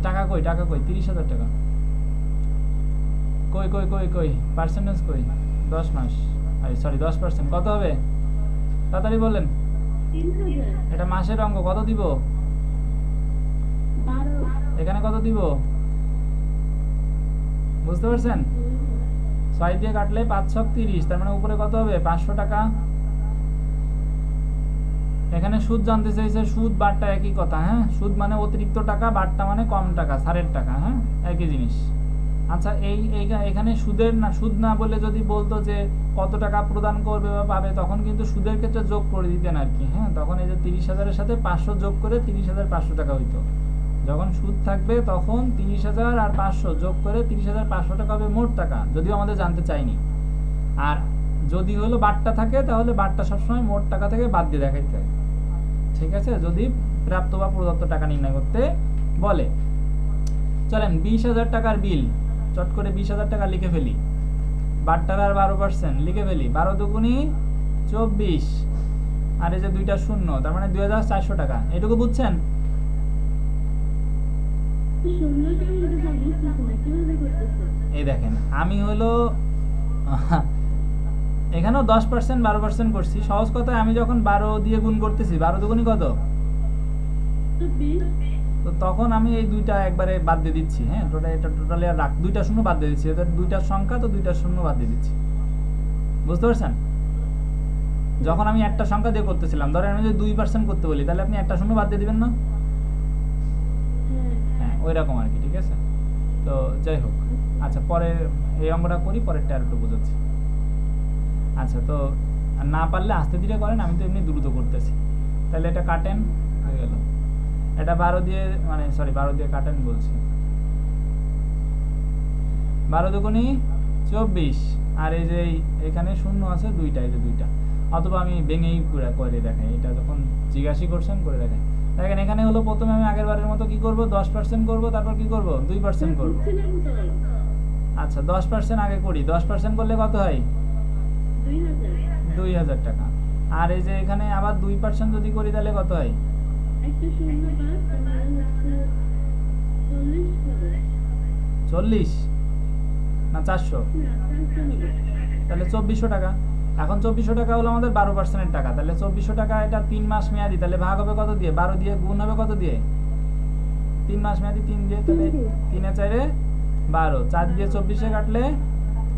টাকা কই? টাকা কই? 30,000 টাকা কই কই কই কই? পার্সেন্টেজ কই? 10 মাস, সরি 10%। কত হবে তাড়াতাড়ি বলেন? এটা মাসের অঙ্ক। কত দিব? এখানে কত দিব? বুঝতে পারছেন? 6 দিয়ে কাটলে 5 ছক 30, তার মানে উপরে কত হবে? 500 টাকা। এখানে সুদ জানতে চাইছে, সুদ বারটা একই কথা। হ্যাঁ, সুদ মানে অতিরিক্ত টাকা, বারটা মানে কম টাকা, ছাড়ের টাকা। হ্যাঁ, একই জিনিস। আচ্ছা, এখানে সুদের না, সুদ না বলে যদি বলতো যে কত টাকা প্রদান করবে বা পাবে, তখন কিন্তু সুদের ক্ষেত্রে যোগ করে দিতেন আর কি। হ্যাঁ, তখন এই যে 30,000-এর সাথে 500 যোগ করে 30,500 টাকা হইতো। যখন সুদ থাকবে তখন 30,000 আর 500 যোগ করে 30,500 টাকা হবে মোট টাকা, যদিও আমাদের জানতে চাইনি। আর যদি হলো বাট্টা থাকে তাহলে বাট্টা সবসময় মোট টাকা থেকে বাদ দিয়ে দেখাইতে হয়, ঠিক আছে, যদি প্রাপ্ত বা প্রদত্ত টাকা নির্ণয় করতে বলে। চলেন 20,000 টাকার বিল, চট করে 20,000 টাকা লিখে ফেলি। বাট্টার আর 12% লিখে ফেলি। 12 দুগুণি 24, আর এই যে দুইটা শূন্য, তার মানে 2,400 টাকা। এটুকু বুঝছেন? এই দেখেন আমি হলো এখানেও 10% 12% করছি। সহজ কথায় আমি যখন 12 দিয়ে গুণ করতেছি, 12 দুগুণি কত, তো তখন আমি এই দুইটা একবারে বাদ দিয়ে দিচ্ছি। হ্যাঁ, এটা টোটালি আর দুইটা শূন্য বাদ দিয়ে দিচ্ছি। এটা দুইটার সংখ্যা, তো দুইটা শূন্য বাদ দিয়ে দিচ্ছি। বুঝতে পারছেন? যখন আমি একটা সংখ্যা দিয়ে করতেছিলাম, ধরেন আমি যদি 2% করতে বলি, তাহলে আপনি একটা শূন্য বাদ দিয়ে দিবেন না? হ্যাঁ, ওই রকম আর কি, ঠিক আছে। তো যাই হোক, আচ্ছা পরে এই অঙ্কটা করি, পরেরটা আর একটু বোঝাচ্ছি। আচ্ছা, তো না পারলে আস্তে ধীরে করেন, আমি তো এমনি দ্রুত করতেছি। তাহলে এটা কাটেন, হয়ে গেল। এটা 12 দিয়ে, মানে সরি 12 দিয়ে কাটেন বলছি। 12 দুগুণি 24, আর এই যে এখানে শূন্য আছে দুইটা, এই যে দুইটা। অথবা আমি ভেঙেই পুরো করে দেখাই, এটা যখন জিজ্ঞাসা করছেন করে দেখাই। দেখেন এখানে হলো প্রথমে আমি আগের বারের মতো কি করব, 10% করব, তারপর কি করব, 2% করব। আচ্ছা 10% আগে করি। 10% করলে কত হয়? 2,000 টাকা। আর এই যে এখানে আবার 2% যদি করি তাহলে কত হয়? 40 না 400, তাহলে 2400 টাকা। এখন 2400 টাকা হলো আমাদের 12% টাকা। তাহলে 2400 টাকা, এটা 3 মাস মেয়াদি, তাহলে ভাগ হবে কত দিয়ে? 12 দিয়ে। গুণ হবে কত দিয়ে? 3 মাস মেয়াদি 3 দিয়ে। তাহলে 3 এ 4 এ 12, 4 দিয়ে 24 এ কাটলে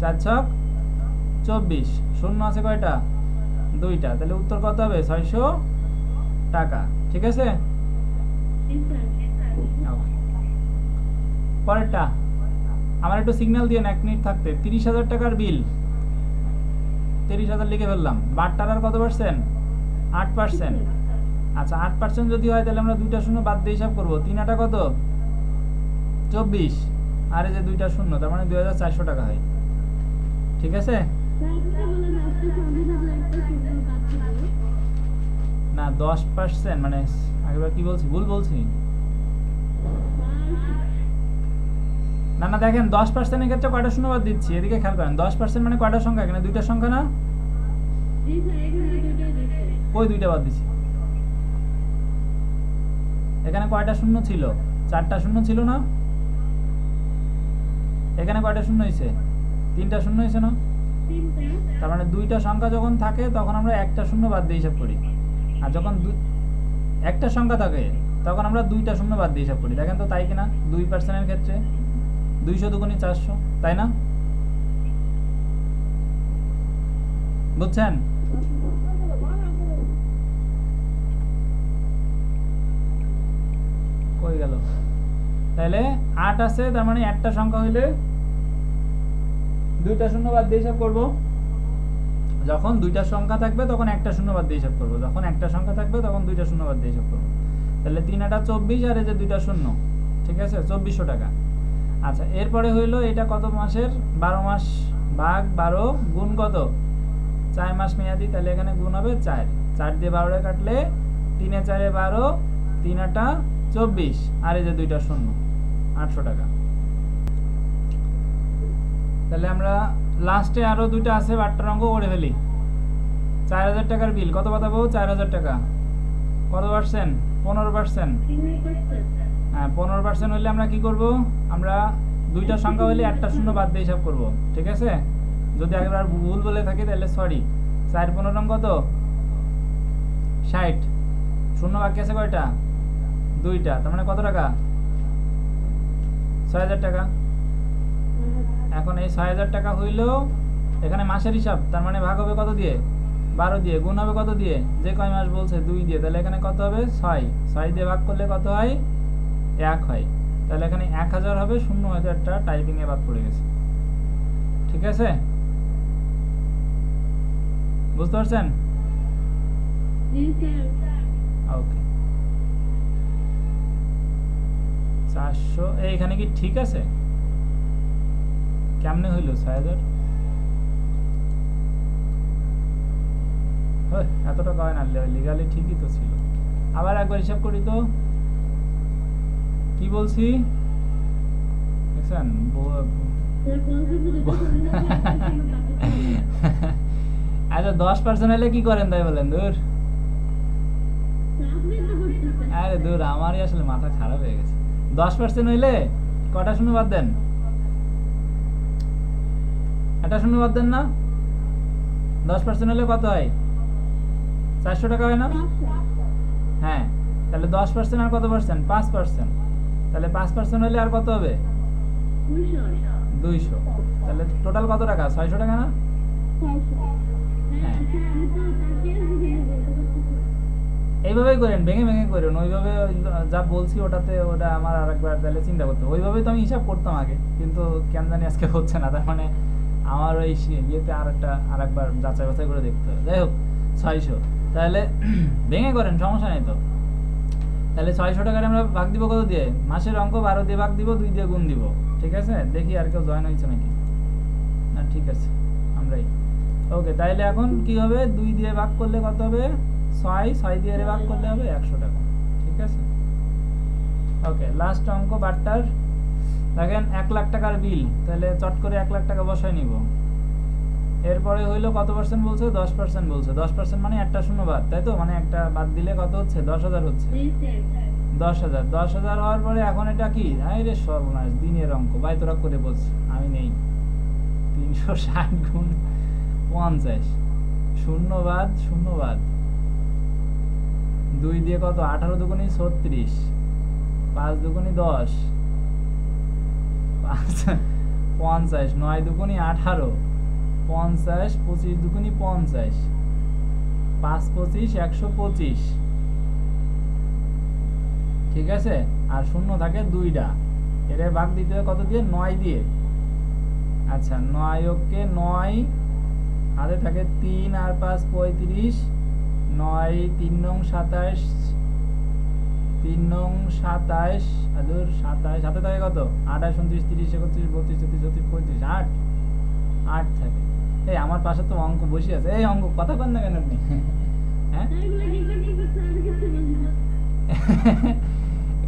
4 ছক 24, শূন্য আছে কয়টা? দুইটা। তাহলে উত্তর কত হবে? 600 টাকা। ঠিক আছে, পরেরটা আমার একটু সিগন্যাল দিয়ে 1 মিনিট থাকতে। 30,000 টাকার বিল, 30,000 লিখে ফেললাম। বাট্টার আর কত পার্সেন্ট? 8%। আচ্ছা 8% যদি হয় তাহলে আমরা দুইটা শূন্য বাদ দিয়ে হিসাব করবো। 3 আটা কত? 24, আর এই যে দুইটা শূন্য, তার মানে 2,400 টাকা হয়। ঠিক আছে না? 10% মানে আগেবার কি বলছি, ভুল বলছি? না না, দেখেন 10% এর ক্ষেত্রে কয়টা শূন্য বাদ দিচ্ছি, এদিকে খেয়াল করেন। 10% মানে কয়টা সংখ্যা? এখানে দুইটা সংখ্যা না? কই দুইটা বাদ দিছি? এখানে কয়টা শূন্য ছিল? 4টা শূন্য ছিল না? এখানে কয়টা শূন্য হয়েছে? 3টা শূন্য হয়েছে না? তার মানে দুইটা সংখ্যা যখন থাকে তখন আমরা একটা শূন্য বাদ দিয়ে হিসাব করি। আর যখন একটা সংখ্যা থাকে তখন আমরা দুইটা শূন্য বাদ দিয়ে হিসাব করি। দেখেন তো তাই কিনা? 2% এর ক্ষেত্রে 200 দুগুণি 400, তাই না? বুঝছেন? কই গেল? তাহলে 8 আছে, তার মানে একটা সংখ্যা হইলে দুইটা শূন্য বাদ দিয়ে হিসাব করব। যখন দুইটা সংখ্যা থাকবে তখন একটা শূন্য বাদ দিয়ে হিসাব করব, যখন একটা সংখ্যা থাকবে তখন দুইটা শূন্য বাদ দিয়ে হিসাব করব। তাহলে 3 আটা 24, আর এই যে দুইটা শূন্য, ঠিক আছে, 2400 টাকা। আচ্ছা এরপরে হইলো এটা কত মাসের? 12 মাস ভাগ 12 গুণ কত? 4 মাস মেয়াদি। তাহলে এখানে গুণ হবে 4, 4 দিয়ে 12 কাটলে 3 এ 4 এ 12, 3 আটা 24, আর এই যে দুইটা শূন্য, 800 টাকা। তাহলে আমরা লাস্টে আরো দুইটা আছে, বাট্টার অঙ্ক করে ফেলি। 4000 টাকার বিল কত পাতাবো? 4000 টাকা। কত পার্সেন্ট? 15%। হ্যাঁ 15% হইলে আমরা কি করব? আমরা দুইটা সংখ্যা হইলে একটা শূন্য বাদ দিয়ে হিসাব করব। ঠিক আছে, যদি আগেবার ভুল বলে থাকি তাহলে সরি। 4 15 কত? 60। শূন্য বাকি আছে কয়টা? দুইটা, তার মানে কত টাকা? 6000 টাকা। এখন এই 6000 টাকা হইলো এখানে মাসের হিসাব, তার মানে ভাগ হবে কত দিয়ে? 12 দিয়ে। গুণ হবে কত দিয়ে? যে কয় মাস বলছে 2 দিয়ে। তাহলে এখানে কত হবে? 6। 6 দিয়ে ভাগ করলে কত হয়? 1 হয়। তাহলে এখানে 1000 হবে, শূন্য হয়তো একটা টাইপিং এ বাদ পড়ে গেছে। ঠিক আছে, বুঝতে পারছেন? ওকে। 400 এইখানে কি ঠিক আছে? কেমনে হইল 6000? এত টাকা হয় না, লিগালি ঠিকই তো ছিল। আবার একবার হিসাব করি তো, কি বলছি দেখছেন? আচ্ছা 10% হলে কি করেন তাই বলেন? দূর, আরে দূর, আমারই আসলে মাথা খারাপ হয়ে গেছে। 10% হইলে কটা শূন্য বাদ দেন? একটা শূন্য বাদ দেন না? 10% হলে কত হয়? 400 টাকা হয় না? হ্যাঁ, তাহলে 10% আর কত পার্সেন্ট? 5%। তাহলে 5% হলে আর কত হবে? 200। তাহলে টোটাল কত টাকা? 600 টাকা না? হ্যাঁ, এইভাবেই করেন, ভেঙে ভেঙে করেন। ওইভাবে যা বলছি ওটাতে ওটা আমার আরেকবার তাহলে চিন্তা করতে, ওইভাবেই তো আমি হিসাব করতাম আগে, কিন্তু কেন জানি আজকে হচ্ছে না। তার মানে আমার ওই ইয়েতে আরেকবার যাচাই বাছাই করে দেখতে হবে। যাই হোক, 600 তাহলে ভেঙে করেন, সমস্যা নেই তো। তাহলে 600 টাকার আমরা ভাগ দিব কত দিয়ে? মাসের অঙ্ক 12 দিয়ে ভাগ দিব, 2 দিয়ে গুণ দিব। ঠিক আছে, দেখি আর কেউ জয়েন হয়েছে নাকি না। ঠিক আছে, আমরাই ওকে। তাইলে এখন কি হবে? 2 দিয়ে ভাগ করলে কত হবে? 6 দিয়ে ভাগ করলে হবে 100 টাকা। ঠিক আছে, ওকে। লাস্ট অঙ্ক বারটার দেখেন, 1 লাখ টাকার বিল। তাহলে চট করে 1 লাখ টাকা বসাই নিব। এরপরে হইলো কত পার্সেন্ট বলছে? 10% বলছে। 10% মানে একটা শূন্য বাদ, তাই তো? মানে একটা বাদ দিলে কত হচ্ছে? 10,000 হচ্ছে। 10,000 হওয়ার পরে এখন এটা কি? আরে সর্বনাশ, দিনের অঙ্ক ভাই, তোরা করে বলছ, আমি নেই। 360 গুণ 50, শূন্য বাদ, শূন্য বাদ। 2 দিয়ে কত? 18 দুগুণী 36, 5 দুগুণী 10, 50, 9 দুগুণী 18, 50, 25 দুগুণী 50, 5 25 125। ঠিক আছে, আর শূন্য থাকে 2টা। এটা ভাগ দিতে হবে কত দিয়ে? 9 দিয়ে। আচ্ছা, 9 ওকে 9 হাতে থাকে 3 আর 5 35, 9 3 নং 27, 3 নং 27, আদুর 27 হাতে থাকে কত? 28 29 30 31 32 33 34 35, 8 থাকে। এই আমার পাশে তো অঙ্ক বসে আছে। এই অঙ্ক কথা বল না কেন আপনি? হ্যাঁ,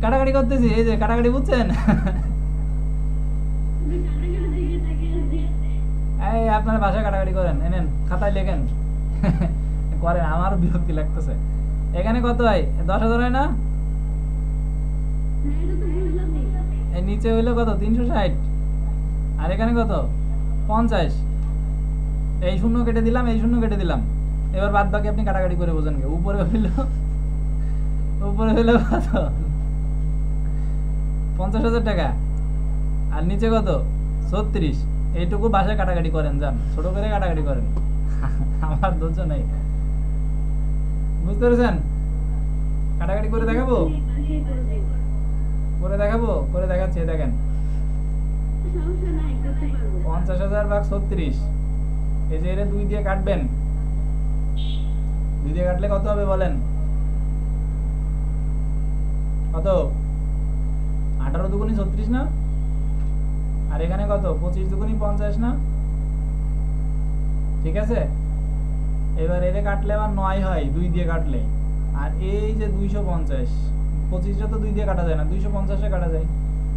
কাটাকাটি করতেছি, এই যে কাটাকাটি, বুঝছেন? এই আপনার ভাষায় কাটাকাটি করেন, এনেন খাতায় লেখেন। করেন, আমারও বিরক্তি লাগতেছে। এখানে কত হয়? 10,000 হয় না? এই নিচে হইলো কত? 360। আর এখানে কত? 50। এই শূন্য কেটে দিলাম, এই শূন্য কেটে দিলাম। এবার বাদ বাকি আপনি কাটাকাটি করে বোঝেন। উপরে হইলো কত? 50,000 টাকা। আর নিচে কত? 36। এইটুকু বাসায় কাটাকাটি করেন, যান ছোট করে কাটাকাটি করেন। আমার ধৈর্য নাই, বুঝতে পেরেছেন? কাটাকাটি করে দেখাবো, করে দেখাচ্ছি। দেখেন, 50,000 ভাগ 36, এই যে এটা 2 দিয়ে কাটবেন। 2 দিয়ে কাটলে কত হবে বলেন? কত? 18 দুগুণী 36 না? আর এখানে কত? 25 দুগুণী 50 না? ঠিক আছে, এবার এর কাটলে আবার 9 হয় 2 দিয়ে কাটলে। আর এই যে 250, 25টা তো 2 দিয়ে কাটা যায় না, 250-এ কাটা যায়।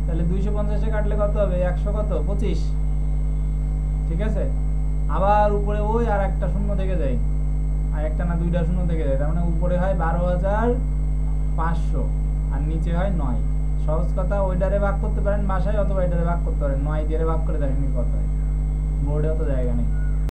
তাহলে 250-এ কাটলে কত হবে? 100 কত? 25। ঠিক আছে, আবার উপরে ওই আর একটা শূন্য থেকে যায়, আর একটা না 2টা শূন্য থেকে যায়। তার মানে উপরে হয় 12,500 আর নিচে হয় 9। সহজ কথা, ওইটারে ভাগ করতে পারেন বাসায়, অথবা এটারে ভাগ করতে পারেন। 9 দিয়ে ভাগ করে দেখেন কত হয়। বোর্ডে অত জায়গা নেই।